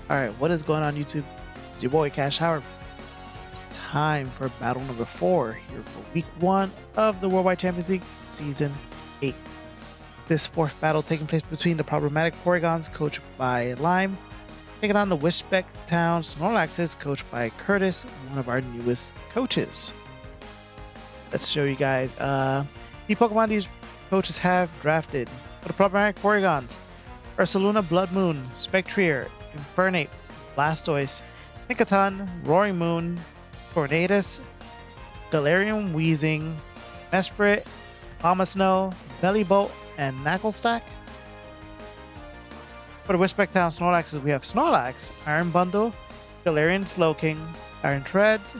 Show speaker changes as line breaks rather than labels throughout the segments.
Alright, what is going on YouTube? It's your boy Cash Howard. It's time for battle number 4 here for week 1 of the Worldwide Champions League Season 8. This fourth battle taking place between the problematic Porygons, coached by Lime, taking on the Wisbech Town Snorlaxes, coached by Curtis, one of our newest coaches. Let's show you guys the Pokemon these coaches have drafted. For the problematic Porygons: Ursaluna Blood Moon, Spectrier, Infernate, Blastoise, Nicoton, Roaring Moon, Tornadus, Galarian Weezing, Mesprit, Abomasnow, Bellybolt, and Knucklestack. For the Wisbech Town Snorlaxes, we have Snorlax, Iron Bundle, Galarian Slowking, Iron Treads,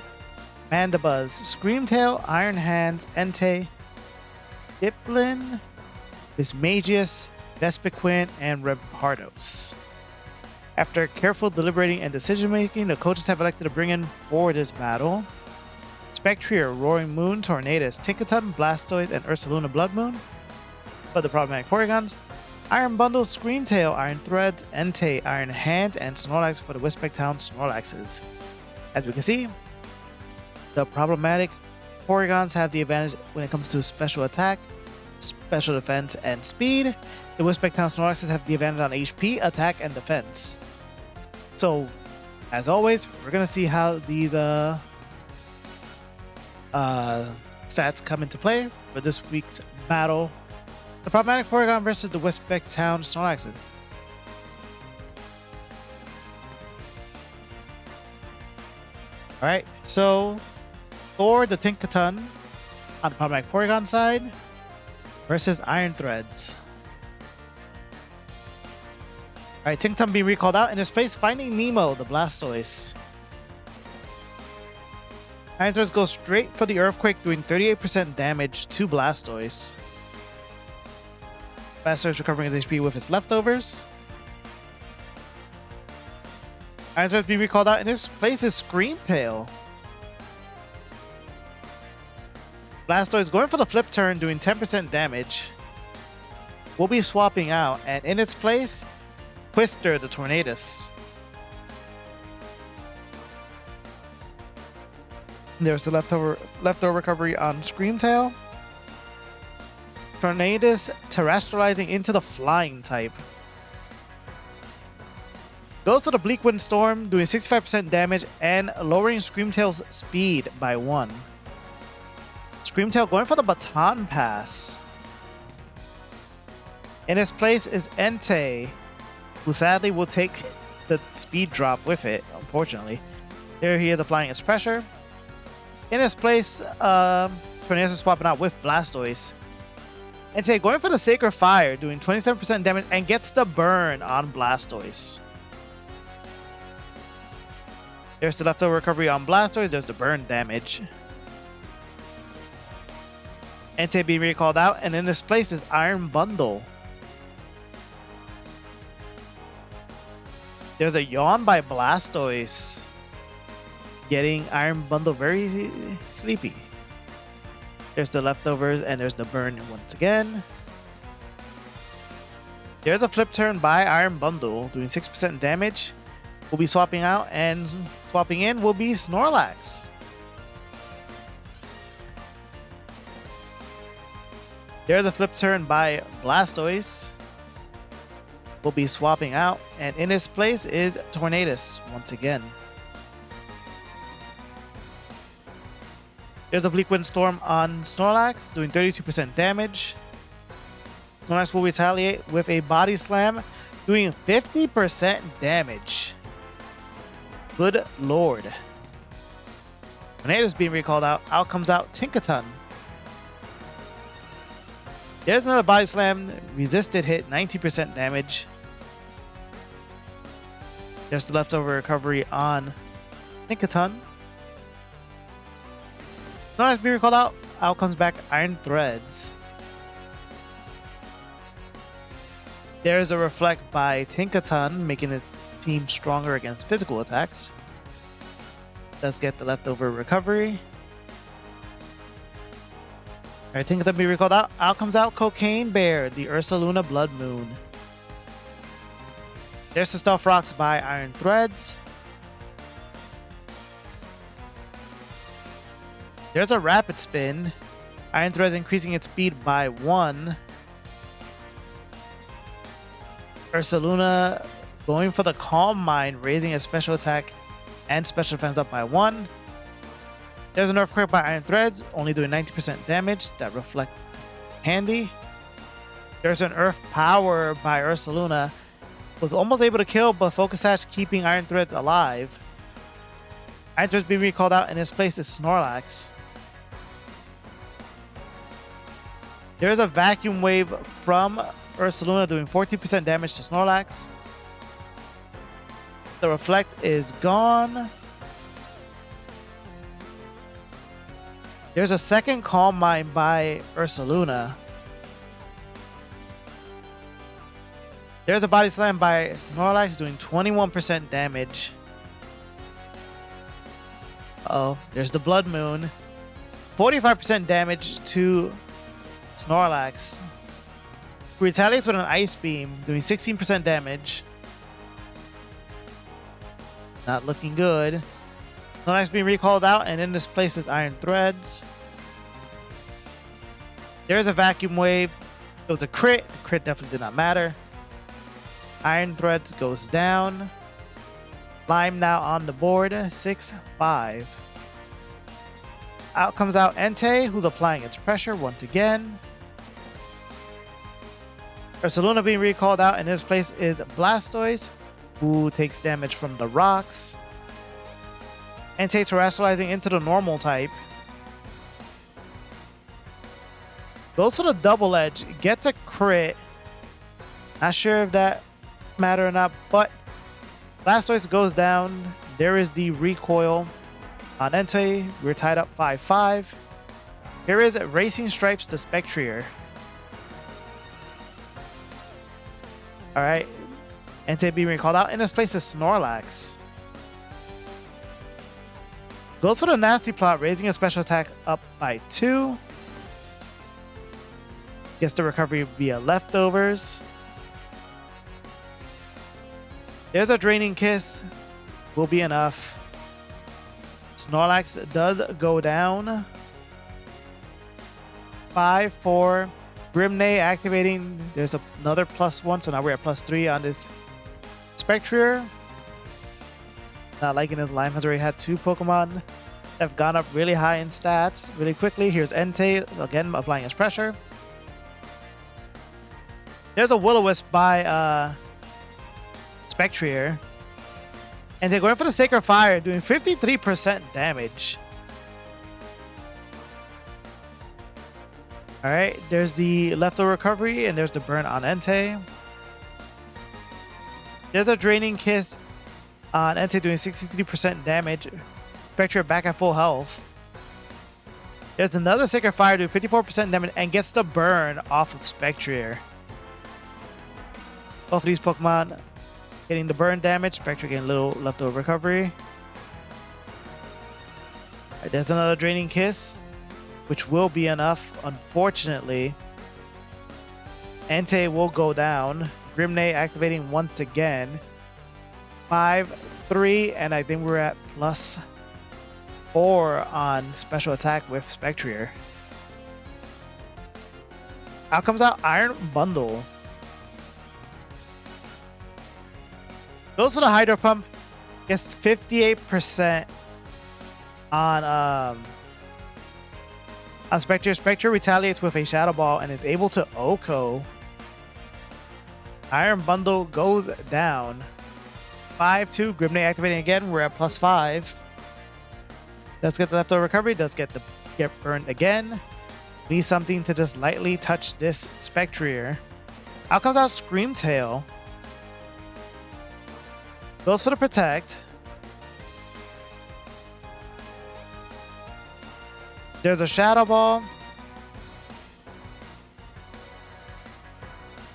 Mandibuzz, Screamtail, Iron Hands, Entei, Diplin, Bismagius, Vespiquen, and Rampardos. After careful deliberating and decision making, the coaches have elected to bring in for this battle Spectrier, Roaring Moon, Tornadus, Tinkaton, Blastoise, and Ursaluna Blood Moon. For the problematic Porygons: Iron Bundle, Screamtail, Iron Threads, Entei, Iron Hands, and Snorlax for the Wisbech Town Snorlaxes. As we can see, the problematic Porygons have the advantage when it comes to special attack, special defense, and speed. The Wisbech Town Snorlaxes have the advantage on HP, attack, and defense. So, as always, we're gonna see how these stats come into play for this week's battle: the problematic Porygon versus the Wisbech Town Snorlaxes. Alright, so for the Tinkaton on the problematic Porygon side versus Iron Threads. Alright, Tinkaton being recalled out. In his place, finding Nemo, the Blastoise. Iron Threads goes straight for the Earthquake, doing 38% damage to Blastoise. Blastoise recovering his HP with his leftovers. Iron Threads being recalled out. In his place is Screamtail. Blastoise going for the flip turn, doing 10% damage. We'll be swapping out, and in its place, Twister, the Tornadus. There's the leftover recovery on Screamtail. Tornadus terrestrializing into the flying type. Goes to the Bleak Wind Storm, doing 65% damage and lowering Screamtail's speed by 1. Screamtail going for the Baton Pass. In his place is Entei, who sadly will take the speed drop with it, unfortunately. There he is applying his pressure. In his place, Tornadus is swapping out with Blastoise. Entei going for the Sacred Fire, doing 27% damage and gets the burn on Blastoise. There's the leftover recovery on Blastoise. There's the burn damage. Entei being recalled out, and in this place is Iron Bundle. There's a Yawn by Blastoise, getting Iron Bundle very sleepy. There's the leftovers, and there's the burn once again. There's a flip turn by Iron Bundle, doing 6% damage. We'll be swapping out, and swapping in will be Snorlax. There's a flip turn by Blastoise. We'll be swapping out, and in his place is Tornadus once again. There's a Bleak Wind Storm on Snorlax, doing 32% damage. Snorlax will retaliate with a Body Slam, doing 50% damage. Good lord. Tornadus being recalled out. Out comes out Tinkaton. There's another Body Slam, resisted hit, 90% damage. There's the leftover recovery on Tinkaton. Snorlax being recalled out. Out comes back Iron Threads. There's a Reflect by Tinkaton, making his team stronger against physical attacks. Does get the leftover recovery. Alright, Tinkaton being recalled out. Out comes out Cocaine Bear, the Ursaluna Blood Moon. There's the Stealth Rocks by Iron Threads. There's a Rapid Spin. Iron Threads increasing its speed by 1. Ursaluna going for the Calm Mind, raising its special attack and special defense up by 1. There's an Earthquake by Iron Threads, only doing 90% damage. That reflect handy. There's an Earth Power by Ursaluna. Was almost able to kill, but Focus Sash keeping Iron Threads alive. Iron Threads being recalled out, in its place is Snorlax. There's a Vacuum Wave from Ursaluna doing 14% damage to Snorlax. The Reflect is gone. There's a second Calm Mind by Ursaluna. There's a Body Slam by Snorlax doing 21% damage. Uh-oh, there's the Blood Moon. 45% damage to Snorlax. Retaliates with an Ice Beam, doing 16% damage. Not looking good. Snorlax being recalled out, and in this place is Iron Threads. There's a Vacuum Wave. It was a crit. The crit definitely did not matter. Iron Threads goes down. Lime now on the board, 6-5. Out comes out Entei, who's applying its pressure once again. Ursaluna being recalled out, and in his place is Blastoise, who takes damage from the rocks. Entei terrestrializing into the normal type. Goes for the double edge, gets a crit. Not sure if that matter or not, but Blastoise goes down. There is the recoil on Entei. We're tied up 5-5. Here is Racing Stripes to Spectrier. Alright. Entei being recalled out. In this place is Snorlax. Goes for the Nasty Plot, raising a special attack up by 2. Gets the recovery via leftovers. There's a Draining Kiss. Will be enough. Snorlax does go down. 5-4. Grimnay activating. There's another +1, so now we're at +3 on this Spectrier. Not liking his Lime has already had 2 Pokemon that have gone up really high in stats really quickly. Here's Entei, again applying his pressure. There's a Will-O-Wisp by Spectrier. And they're going for the Sacred Fire, doing 53% damage. Alright, there's the leftover recovery, and there's the burn on Entei. There's a Draining Kiss on Entei, doing 63% damage. Spectrier back at full health. There's another Sacred Fire, doing 54% damage, and gets the burn off of Spectrier. Both of these Pokemon getting the burn damage. Spectrier getting a little leftover recovery. Right, there's another Draining Kiss, which will be enough, unfortunately. Entei will go down. Grimnay activating once again. 5-3, and I think we're at +4 on special attack with Spectrier. Out comes out Iron Bundle. Goes for the Hydro Pump. Gets 58% on Spectrier. Spectrier retaliates with a Shadow Ball and is able to OHKO. Iron Bundle goes down. 5-2. Grimnay activating again. We're at +5. Does get the leftover recovery. Does get burned again. Need something to just lightly touch this Spectrier. Out comes out Screamtail. Goes for the Protect. There's a Shadow Ball.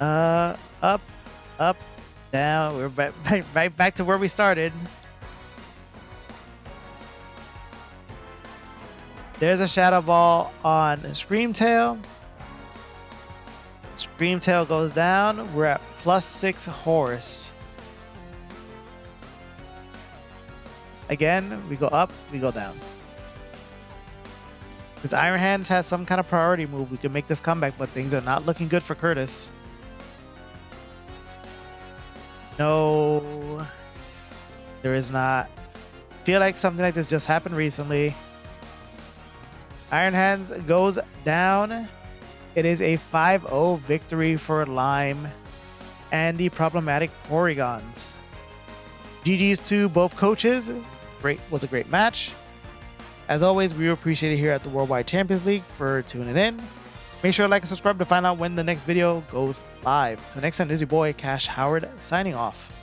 Up, down. We're back to where we started. There's a Shadow Ball on Screamtail. Screamtail goes down. We're at +6 Horse. Again, we go up, we go down. Because Iron Hands has some kind of priority move, we can make this comeback, but things are not looking good for Curtis. No, there is not. Feel like something like this just happened recently. Iron Hands goes down. It is a 5-0 victory for Lime and the problematic Porygons. GG's to both coaches. Was a great match. As always, we appreciate it here at the Worldwide Champions League for tuning in. Make sure to like and subscribe to find out when the next video goes live. Till next time, this is your boy Cash Howard signing off.